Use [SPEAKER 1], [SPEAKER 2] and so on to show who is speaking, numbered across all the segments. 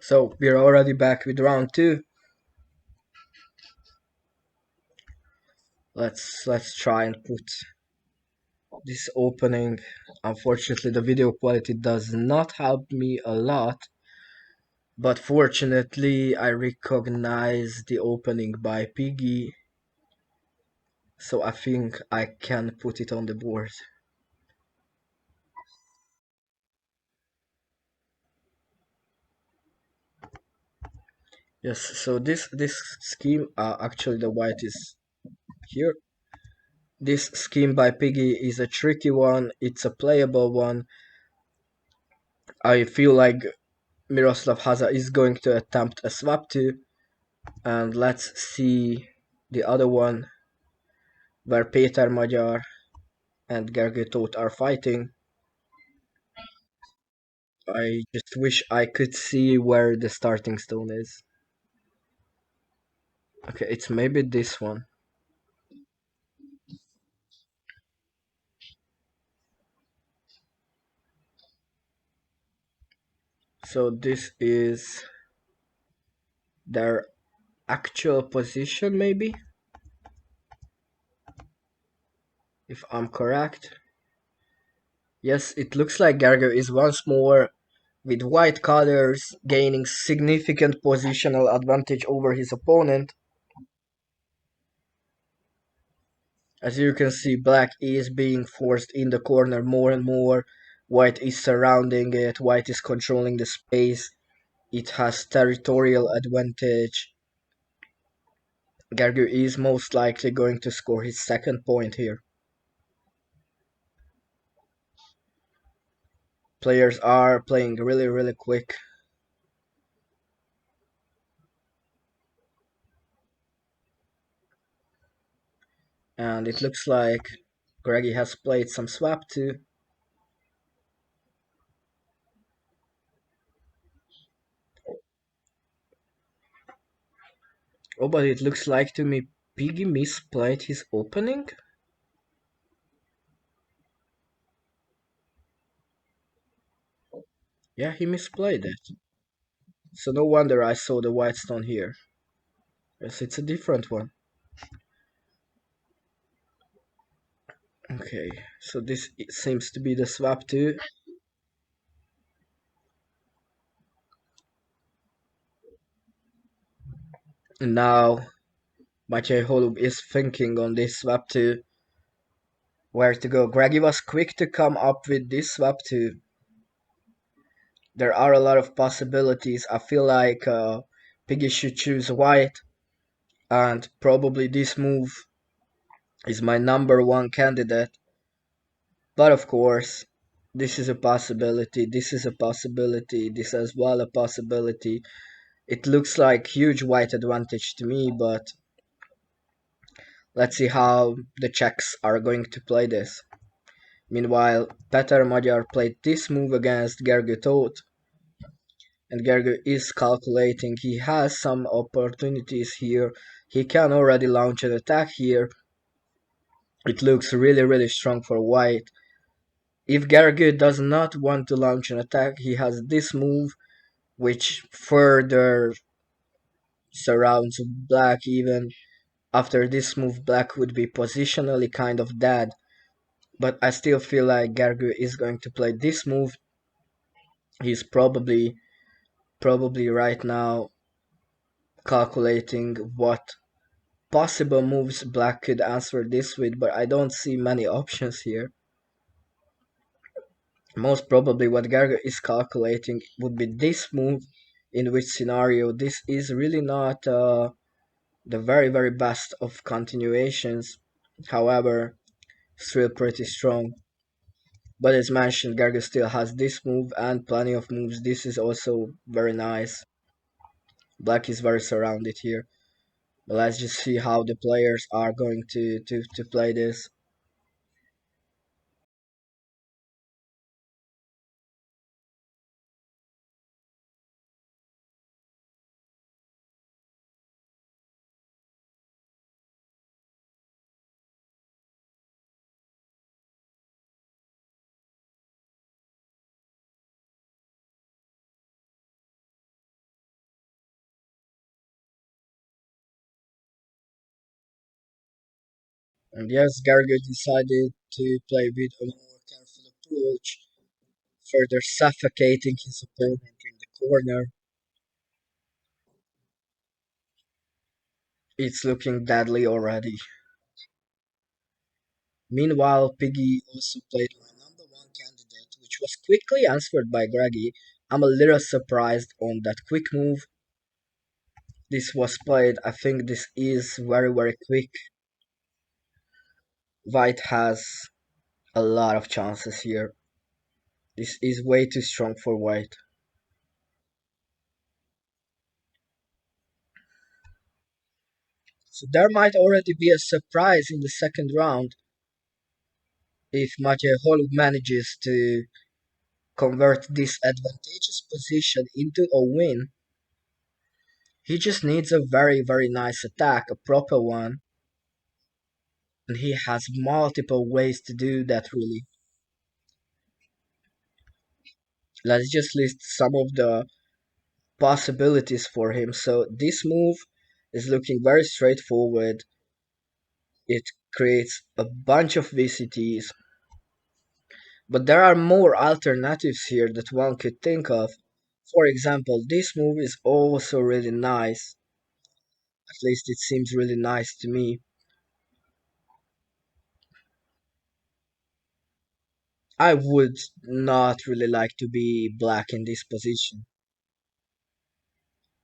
[SPEAKER 1] So we're already back with round two. Let's try and put this opening. Unfortunately, the video quality does not help me a lot, but fortunately, I recognize the opening by Piggy, so I think I can put it on the board. Yes, so this scheme, actually the white is here. This scheme by Piggy is a tricky one. It's a playable one. I feel like Miroslav Háša is going to attempt a swap to, and let's see the other one where Peter Magyar and Gergő Tóth are fighting. I just wish I could see where the starting stone is. Okay, it's maybe this one. So this is their actual position, maybe, if I'm correct. Yes, it looks like Gergő is once more with white colors gaining significant positional advantage over his opponent. As you can see, black is being forced in the corner more and more. White is surrounding it, white is controlling the space. It has territorial advantage. Gergő is most likely going to score his second point here. Players are playing really quick. And it looks like Greggy has played some swap too. Oh, but it looks like to me Piggy misplayed his opening? Yeah, he misplayed it. So no wonder I saw the white stone here. Yes, it's a different one. Okay, so this seems to be the swap too. And now Matěj Holub is thinking on this swap too. Where to go? Greggy was quick to come up with this swap too. There are a lot of possibilities. I feel like Piggy should choose white, and probably this move is my number one candidate. But of course, this is a possibility, this is a possibility, this as well a possibility. It looks like huge white advantage to me, but let's see how the Czechs are going to play this. Meanwhile, Peter Magyar played this move against Gergő Tóth, and Gergő is calculating. He has some opportunities here. He can already launch an attack here. It looks really strong for white. If Gergő does not want to launch an attack, he has this move, which further surrounds black. Even after this move, black would be positionally kind of dead. But I still feel like Gergő is going to play this move. He's probably right now calculating what possible moves black could answer this with, but I don't see many options here. Most probably what Gergő is calculating would be this move, in which scenario this is really not the very best of continuations. However, still pretty strong. But as mentioned, Gergő still has this move and plenty of moves. This is also very nice. Black is very surrounded here. But let's just see how the players are going to play this. And yes, Gergő decided to play with a more careful approach, further suffocating his opponent in the corner. It's looking deadly already. Meanwhile, Piggy also played my number one candidate, which was quickly answered by Greggy. I'm a little surprised on that quick move. This was played. I think this is very, very quick. White has a lot of chances here. This is way too strong for White. So there might already be a surprise in the second round if Matěj Holub manages to convert this advantageous position into a win. He just needs a very, very nice attack, a proper one, and he has multiple ways to do that really. Let's just list some of the possibilities for him. So this move is looking very straightforward. It creates a bunch of VCTs, but there are more alternatives here that one could think of. For example, this move is also really nice. At least it seems really nice to me. I would not really like to be black in this position.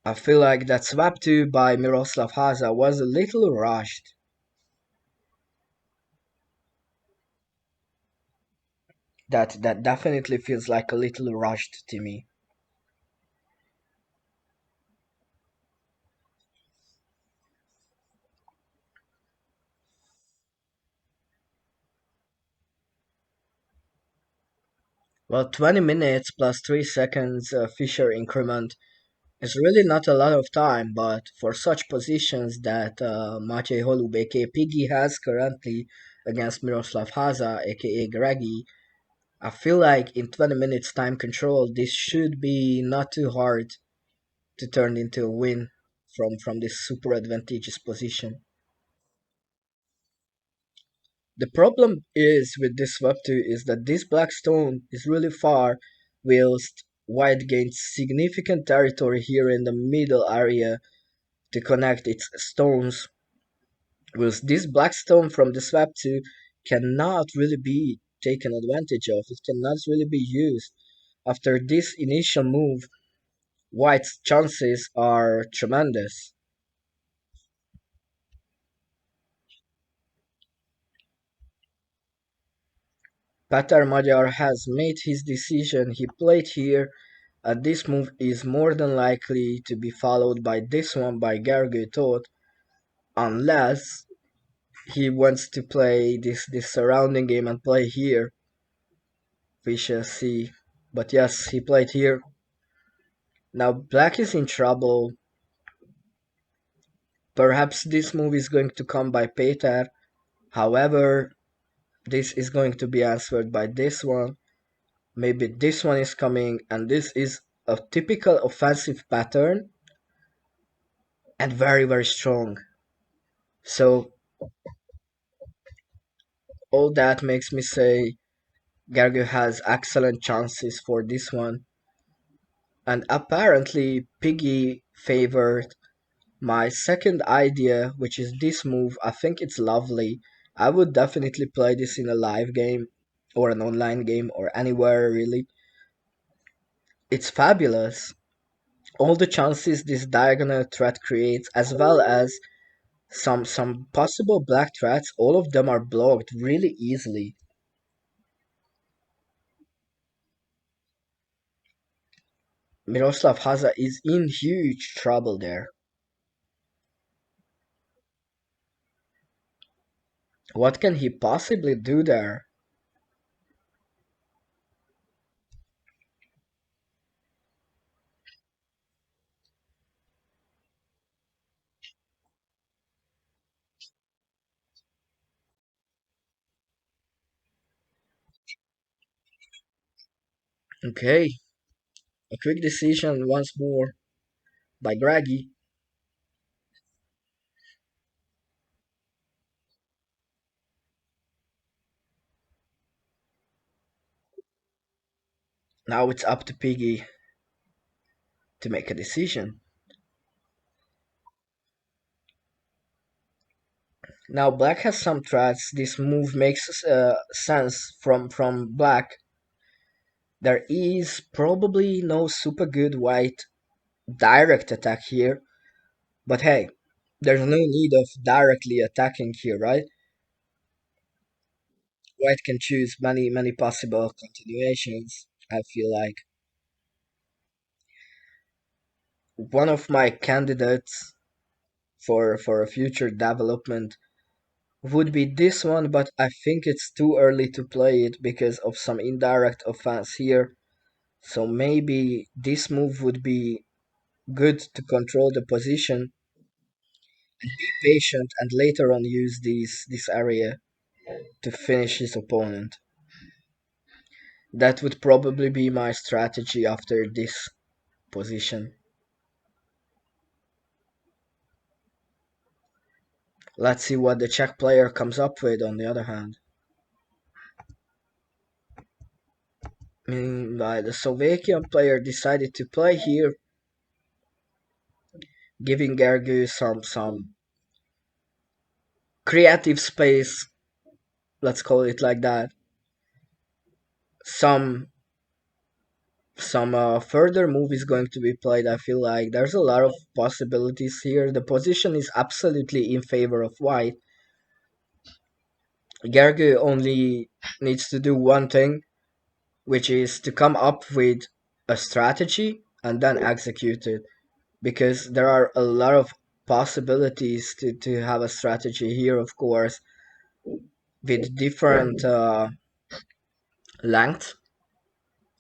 [SPEAKER 1] I feel like that swap 2 by Miroslav Háza was a little rushed. That definitely feels like a little rushed to me. Well, 20 minutes plus 3 seconds Fisher increment is really not a lot of time, but for such positions that Maciej Holub aka Piggy has currently against Miroslav Háza aka Greggy, I feel like in 20 minutes time control this should be not too hard to turn into a win from this super advantageous position. The problem is with this swap 2 is that this black stone is really far, whilst white gains significant territory here in the middle area to connect its stones, whilst this black stone from the swap 2 cannot really be taken advantage of. It cannot really be used. After this initial move, white's chances are tremendous. Peter Magyar has made his decision. He played here. This move is more than likely to be followed by this one by Gergő Tóth, unless he wants to play this surrounding game and play here. We shall see. But yes, he played here. Now black is in trouble. Perhaps this move is going to come by Peter. However, this is going to be answered by this one. Maybe this one is coming, and this is a typical offensive pattern and very, very strong. So all that makes me say Gergő has excellent chances for this one. And apparently Piggy favored my second idea, which is this move. I think it's lovely. I would definitely play this in a live game or an online game or anywhere really. It's fabulous. All the chances this diagonal threat creates, as well as some possible black threats, all of them are blocked really easily. Miroslav Haza is in huge trouble there. What can he possibly do there? Okay, a quick decision once more by Greggy. Now it's up to Piggy to make a decision. Now black has some threats. This move makes sense from black. There is probably no super good white direct attack here, but hey, there's no need of directly attacking here, right? White can choose many possible continuations. I feel like one of my candidates for a future development would be this one, but I think it's too early to play it because of some indirect offense here. So maybe this move would be good to control the position, be patient, and later on use this area to finish his opponent. That would probably be my strategy after this position. Let's see what the Czech player comes up with on the other hand. Meanwhile, the Slovakian player decided to play here, giving Gergő some creative space, let's call it like that. Some further move is going to be played. I feel like there's a lot of possibilities here. The position is absolutely in favor of white. Gergő only needs to do one thing, which is to come up with a strategy and then execute it. Because there are a lot of possibilities to have a strategy here, of course, with different lengths,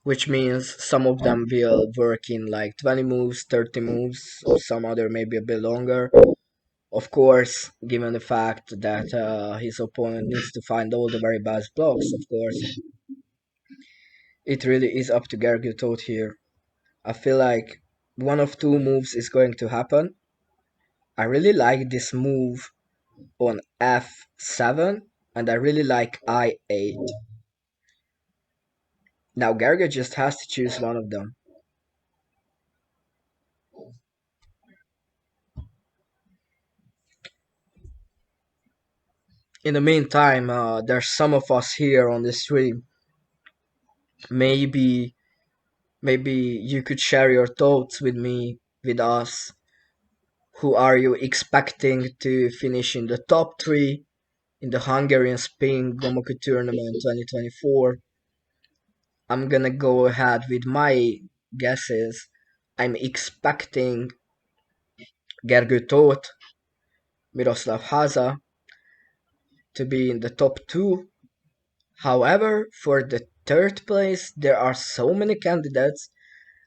[SPEAKER 1] which means some of them will work in like 20 moves, 30 moves, some other maybe a bit longer. Of course, given the fact that his opponent needs to find all the very best blocks, of course, it really is up to Gergő Tóth here. I feel like one of two moves is going to happen. I really like this move on f7, and I really like I8. Now Gergő just has to choose one of them. In the meantime, there's some of us here on the stream. Maybe you could share your thoughts with me, with us. Who are you expecting to finish in the top 3 in the Hungarian Spring Gomoku Tournament 2024? I'm gonna go ahead with my guesses. I'm expecting Gergő Tóth, Miroslav Háza to be in the top 2. However, for the third place, there are so many candidates.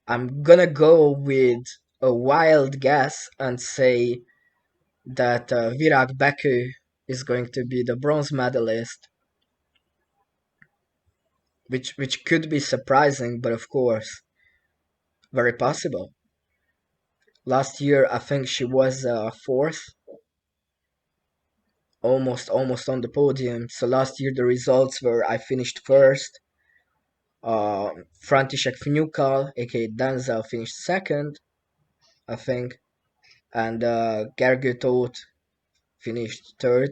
[SPEAKER 1] I'm gonna go with a wild guess and say that Virág Bekő is going to be the bronze medalist, which could be surprising, but of course, very possible. Last year, I think she was fourth, almost on the podium. So last year the results were I finished first. František Fnyukal, aka Denzel, finished second, I think, and Gergő Tóth finished third,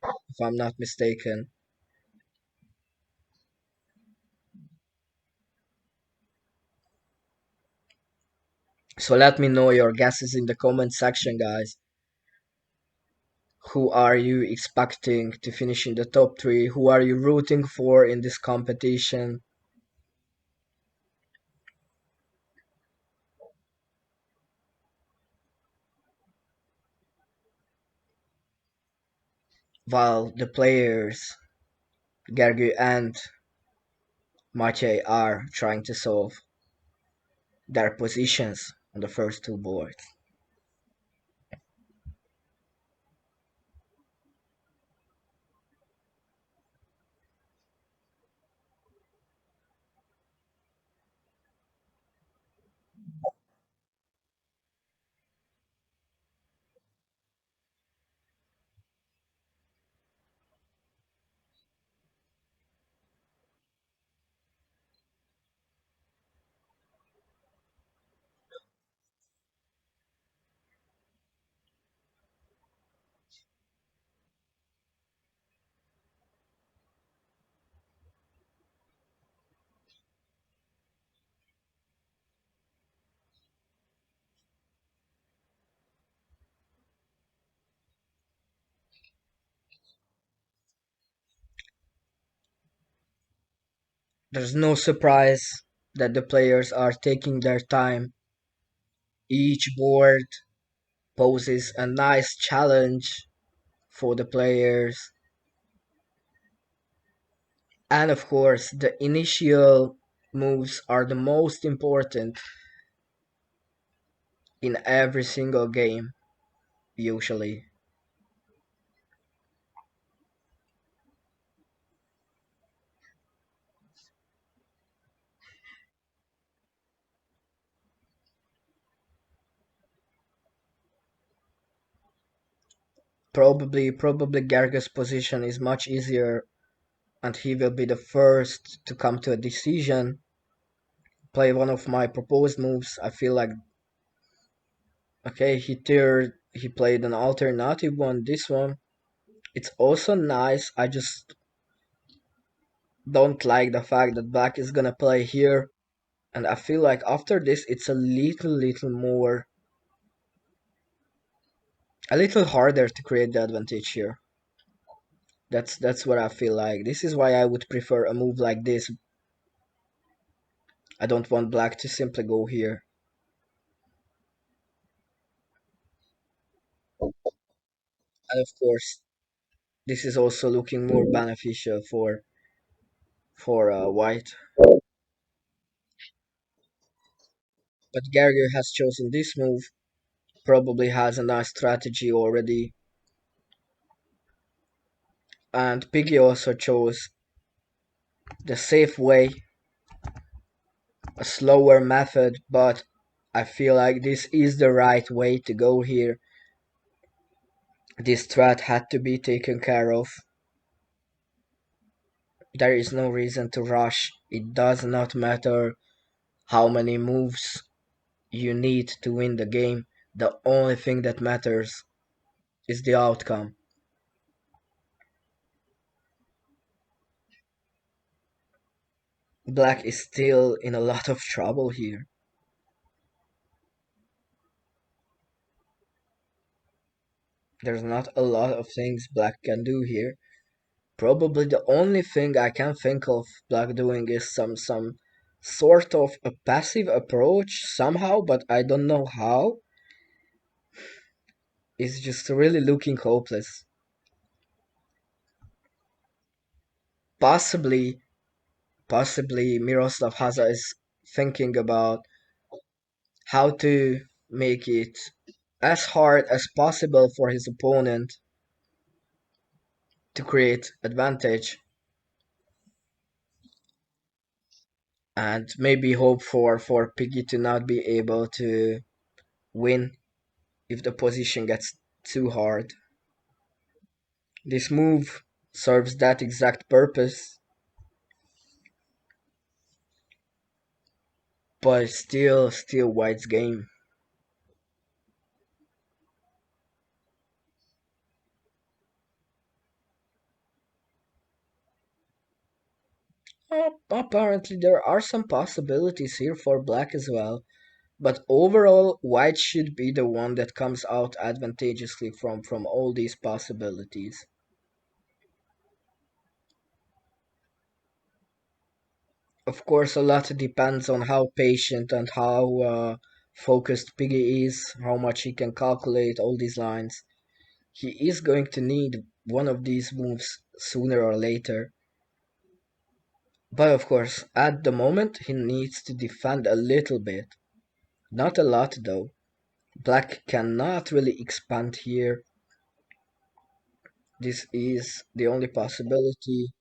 [SPEAKER 1] if I'm not mistaken. So let me know your guesses in the comment section, guys. Who are you expecting to finish in the top 3? Who are you rooting for in this competition? While the players, Gergő and Matěj, are trying to solve their positions on the first 2 boards. There's no surprise that the players are taking their time. Each board poses a nice challenge for the players. And of course, the initial moves are the most important in every single game, usually. Probably Gergő's position is much easier and he will be the first to come to a decision. Play one of my proposed moves. I feel like okay, he played an alternative one, this one. It's also nice. I just don't like the fact that black is gonna play here. And I feel like after this it's a little harder to create the advantage here. That's what I feel like. This is why I would prefer a move like this. I don't want black to simply go here. And of course, this is also looking more beneficial for white. But Gergő has chosen this move. Probably has a nice strategy already. And Piggy also chose the safe way, a slower method, but I feel like this is the right way to go here. This threat had to be taken care of. There is no reason to rush. It does not matter how many moves you need to win the game. The only thing that matters is the outcome. Black is still in a lot of trouble here. There's not a lot of things black can do here. Probably the only thing I can think of black doing is some sort of a passive approach somehow, but I don't know how. It's just really looking hopeless. Possibly, possibly Miroslav Háza is thinking about how to make it as hard as possible for his opponent to create advantage and maybe hope for Piggy to not be able to win if the position gets too hard. This move serves that exact purpose, but still White's game. Apparently there are some possibilities here for Black as well, but overall White should be the one that comes out advantageously from all these possibilities. Of course, a lot depends on how patient and how focused Piggy is, how much he can calculate all these lines. He is going to need one of these moves sooner or later. But of course, at the moment, he needs to defend a little bit. Not a lot though. Black cannot really expand here. This is the only possibility.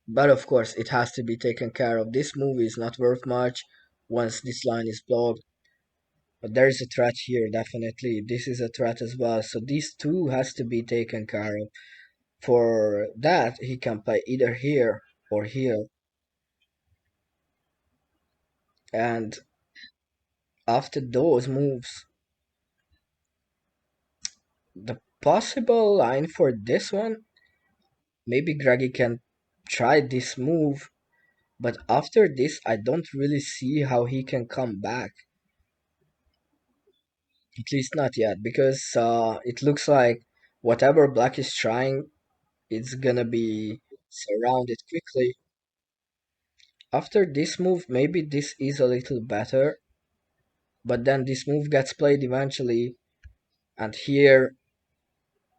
[SPEAKER 1] But of course, it has to be taken care of. This move is not worth much once this line is blocked. But there is a threat here, definitely. This is a threat as well. So these two has to be taken care of. For that, he can play either here or here. And after those moves, the possible line for this one, maybe Greggy can try this move, but after this, I don't really see how he can come back. At least not yet, because it looks like whatever Black is trying, it's gonna be surrounded quickly. after this move, maybe this is a little better, but then this move gets played eventually, and here,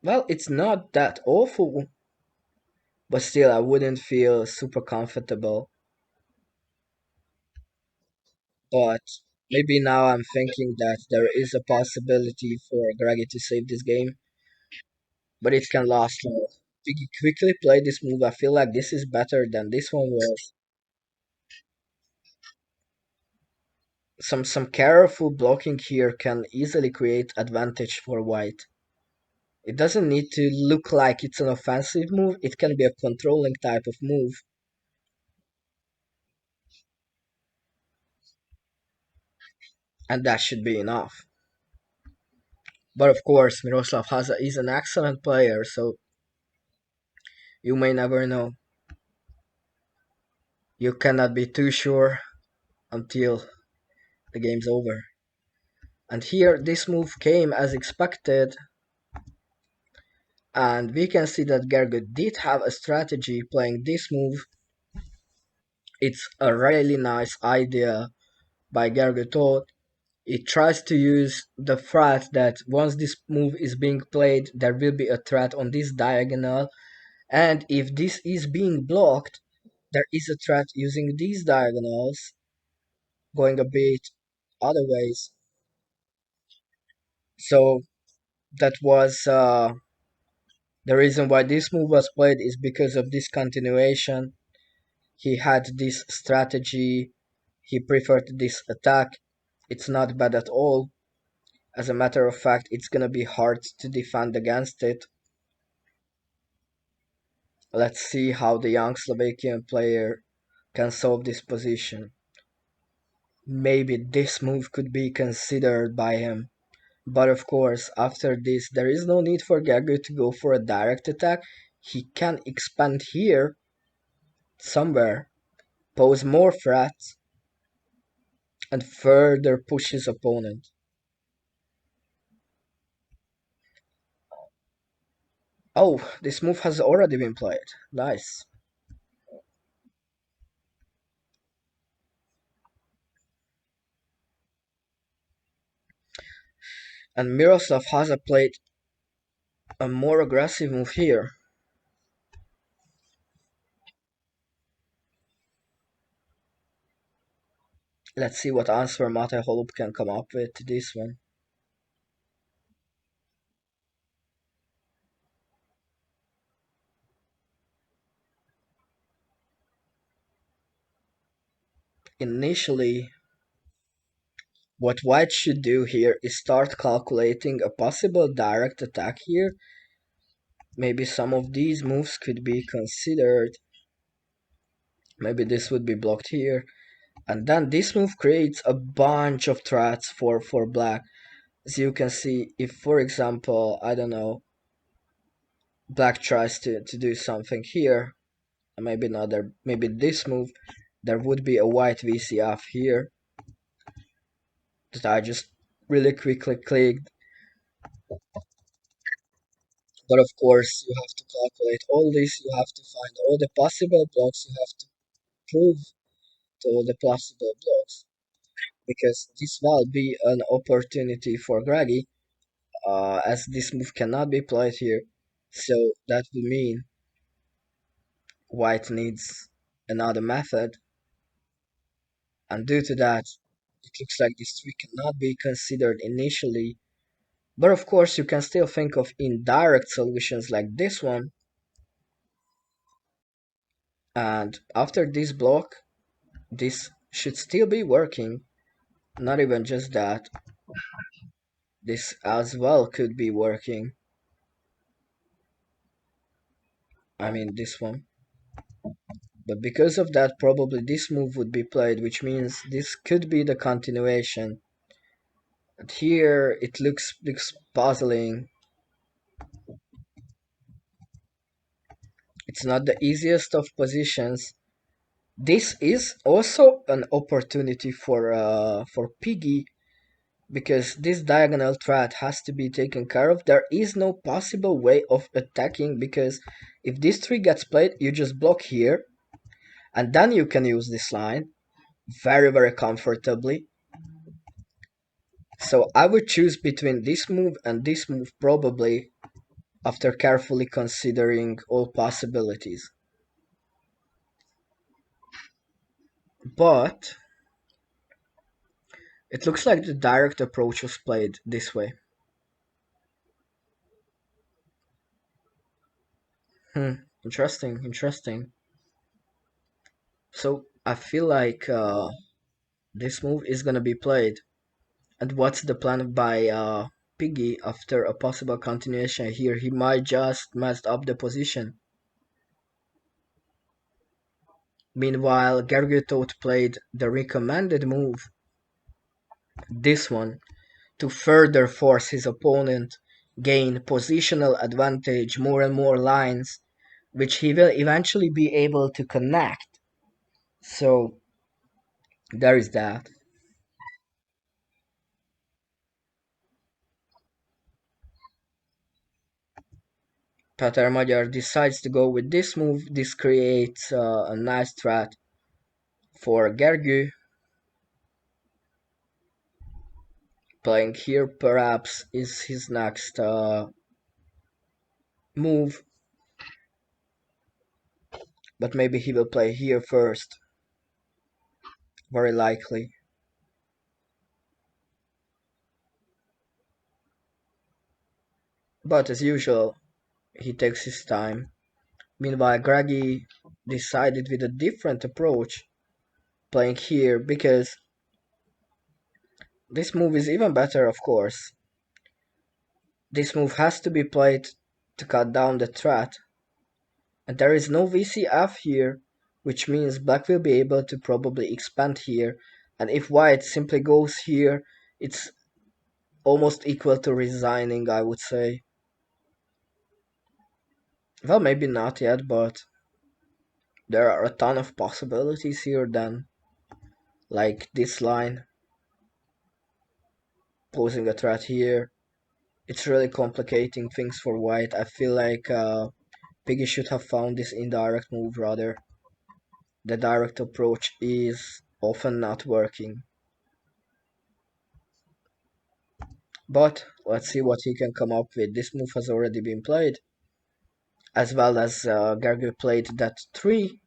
[SPEAKER 1] well, it's not that awful, but still I wouldn't feel super comfortable. But maybe now I'm thinking that there is a possibility for Greggy to save this game, but it can last long. Piggy quickly play this move. I feel like this is better than this one was. Some careful blocking here can easily create advantage for white. It doesn't need to look like it's an offensive move, it can be a controlling type of move. And that should be enough. But of course, Miroslav Háša is an excellent player, so you may never know. You cannot be too sure until the game's over. And here, this move came as expected, and we can see that Gergő did have a strategy playing this move. It's a really nice idea by Gergő Tóth. It tries to use the threat that once this move is being played, there will be a threat on this diagonal, and if this is being blocked, there is a threat using these diagonals, going a bit other ways. So that was the reason why this move was played is because of this continuation. He had this strategy, he preferred this attack. It's not bad at all. As a matter of fact, it's gonna be hard to defend against it. Let's see how the young Slovakian player can solve this position. Maybe this move could be considered by him. But of course, after this, there is no need for Gergő to go for a direct attack. He can expand here somewhere, pose more threats, and further push his opponent. Oh, this move has already been played. Nice. And Miroslav Háša played a more aggressive move here. Let's see what answer Matěj Holub can come up with to this one. Initially, what white should do here is start calculating a possible direct attack here. Maybe some of these moves could be considered. Maybe this would be blocked here. And then this move creates a bunch of threats for black. As you can see, if for example, I don't know, black tries to do something here, maybe not there, maybe this move, there would be a white VCF here that I just really quickly clicked. But of course, you have to calculate all this, you have to find all the possible blocks, you have to prove to all the possible blocks, because this will be an opportunity for Greggy, as this move cannot be played here. So that will mean white needs another method, and due to that, it looks like this tree cannot be considered initially. But of course, you can still think of indirect solutions like this one. And after this block, this should still be working. Not even just that, this as well could be working. I mean this one. But because of that, probably this move would be played, which means this could be the continuation. And here it looks puzzling. It's not the easiest of positions. This is also an opportunity for Piggy, because this diagonal threat has to be taken care of. There is no possible way of attacking, because if this tree gets played, you just block here, And then you can use this line very, very comfortably. So I would choose between this move and this move probably after carefully considering all possibilities. But it looks like the direct approach was played this way. Interesting, interesting. So I feel like this move is gonna be played. And what's the plan by Piggy after a possible continuation here? He might just messed up the position. Meanwhile, Gergő Tóth played the recommended move, this one, to further force his opponent gain positional advantage, more and more lines, which he will eventually be able to connect. So there is that. Peter Magyar decides to go with this move. This creates a nice threat for Gergő. Playing here perhaps is his next move, but maybe he will play here first. Very likely. But as usual, he takes his time. Meanwhile, Greggy decided with a different approach, playing here because this move is even better, of course. This move has to be played to cut down the threat. And there is no VCF here, which means black will be able to probably expand here. And if white simply goes here, it's almost equal to resigning, I would say. Well, maybe not yet, but there are a ton of possibilities here then. Like this line, posing a threat here. It's really complicating things for white. I feel like Piggy should have found this indirect move rather. The direct approach is often not working. But let's see what he can come up with. This move has already been played, as well as Gergő played that 3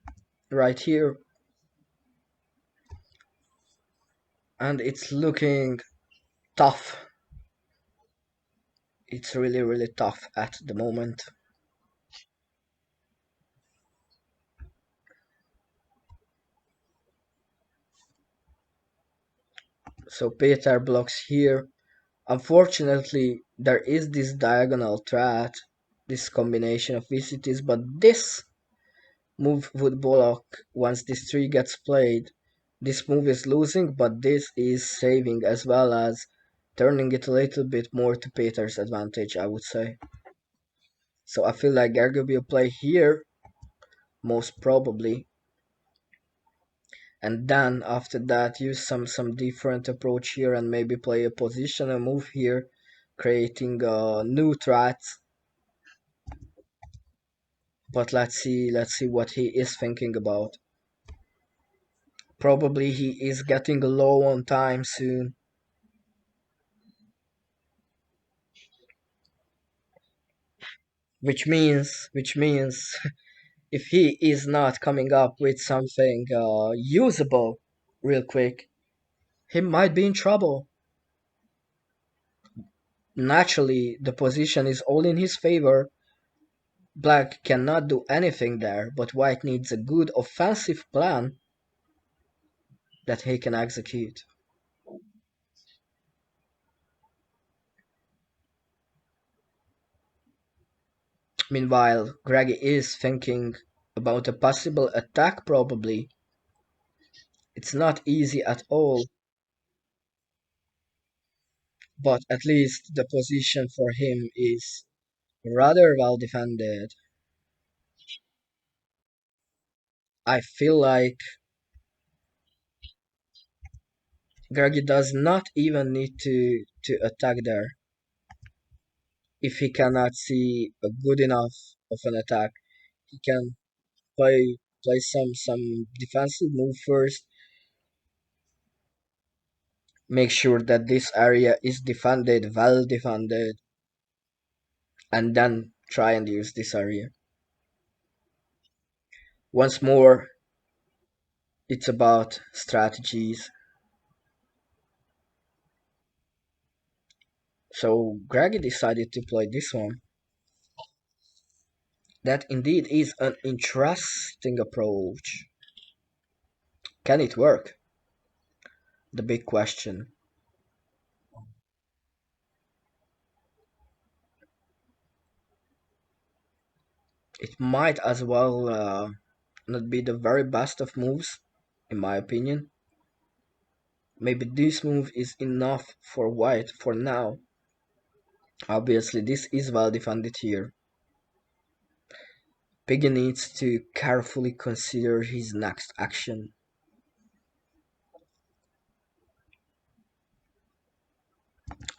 [SPEAKER 1] right here. And it's looking tough. It's really, really tough at the moment. So Peter blocks here. Unfortunately, there is this diagonal threat, this combination of VCTs, but this move would block once this 3 gets played. This move is losing, but this is saving as well as turning it a little bit more to Peter's advantage, I would say. So I feel like Gergő will play here, most probably. And then after that use some different approach here and maybe play a positional move here, creating new threats. But let's see what he is thinking about. Probably he is getting low on time soon. Which means if he is not coming up with something usable real quick, he might be in trouble. Naturally, the position is all in his favor. Black cannot do anything there, but white needs a good offensive plan that he can execute. Meanwhile, Greggy is thinking about a possible attack probably. It's not easy at all, but at least the position for him is rather well defended. I feel like Greggy does not even need to attack there if he cannot see a good enough of an attack. He can play play some defensive move first. Make sure that this area is defended, well defended, and then try and use this area. Once more, it's about strategies. So Greggy decided to play this one. That indeed is an interesting approach. Can it work? The big question. It might as well not be the very best of moves, in my opinion. Maybe this move is enough for white for now. Obviously, this is well defended here. Piggy needs to carefully consider his next action.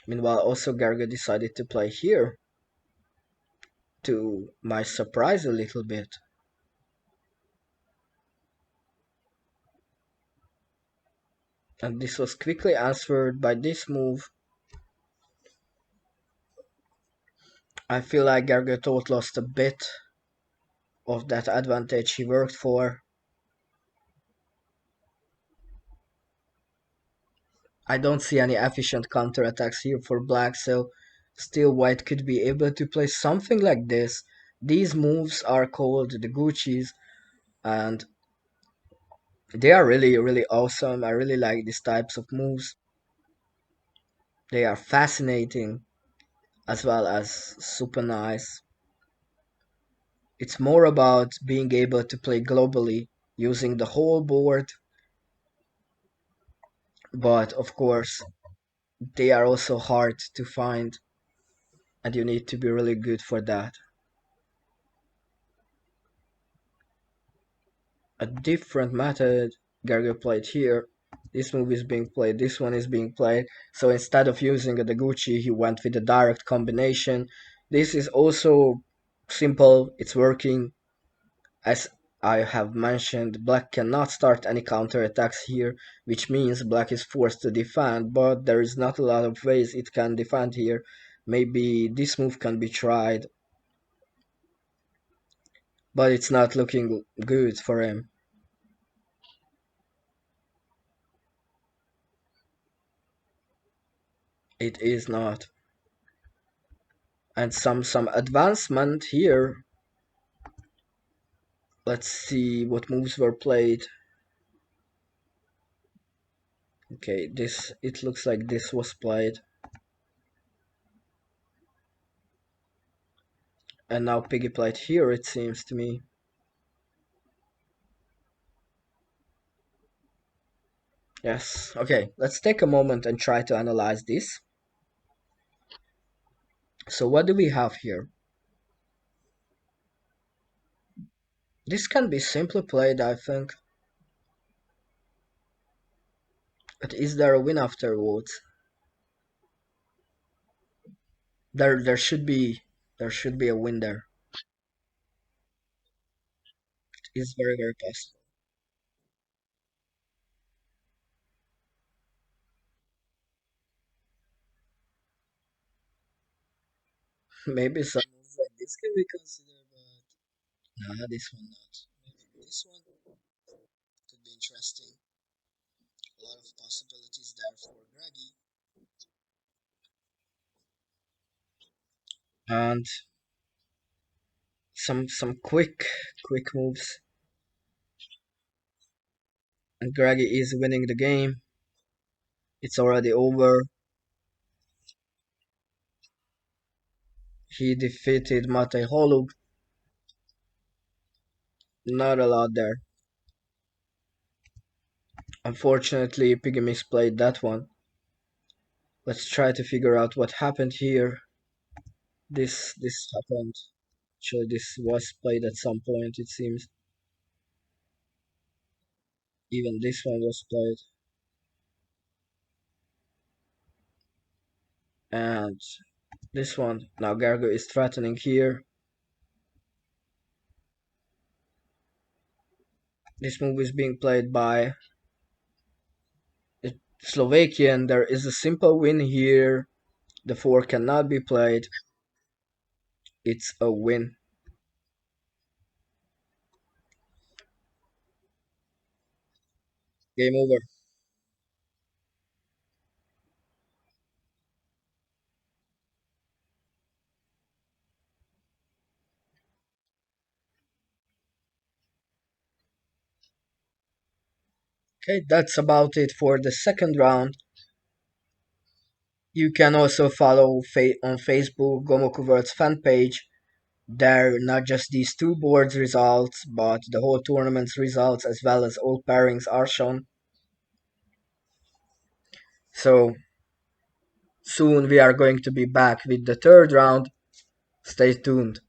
[SPEAKER 1] Meanwhile, also Gergő decided to play here, to my surprise a little bit. And this was quickly answered by this move. I feel like Gergő Tóth lost a bit of that advantage he worked for. I don't see any efficient counterattacks here for black, so still white could be able to play something like this. These moves are called the Gucci's, and they are really awesome. I really like these types of moves. They are fascinating as well as super nice. It's more about being able to play globally using the whole board, but of course they are also hard to find and you need to be really good for that. A different method Gergő played here. This move is being played, this one is being played. So instead of using a Deguchi, he went with a direct combination. This is also simple, it's working. As I have mentioned, black cannot start any counterattacks here, which means black is forced to defend, but there is not a lot of ways it can defend here. Maybe this move can be tried, but it's not looking good for him. It is not. And some advancement here. Let's see what moves were played. Okay, this it looks like this was played. And now Piggy played here, it seems to me. Yes, okay, let's take a moment and try to analyze this. So what do we have here? This can be simply played, I think. But is there a win afterwards? There should be a win there. It is very possible. Maybe some moves like this can be considered, but nah, this one not. Maybe this one could be interesting. A lot of possibilities there for Greggy. And some quick moves. And Greggy is winning the game. It's already over. He defeated Matěj Holub. Not a lot there. Unfortunately, Piggy misplayed that one. Let's try to figure out what happened here. This happened. Actually, this was played at some point, it seems. Even this one was played. And this one. Now Gergő is threatening here. This move is being played by the Slovakian. There is a simple win here. The 4 cannot be played. It's a win. Game over. Okay, that's about it for the second round. You can also follow on Facebook Gomoku World's fan page. There, not just these two boards results, but the whole tournament's results as well as all pairings are shown. So soon we are going to be back with the third round. Stay tuned.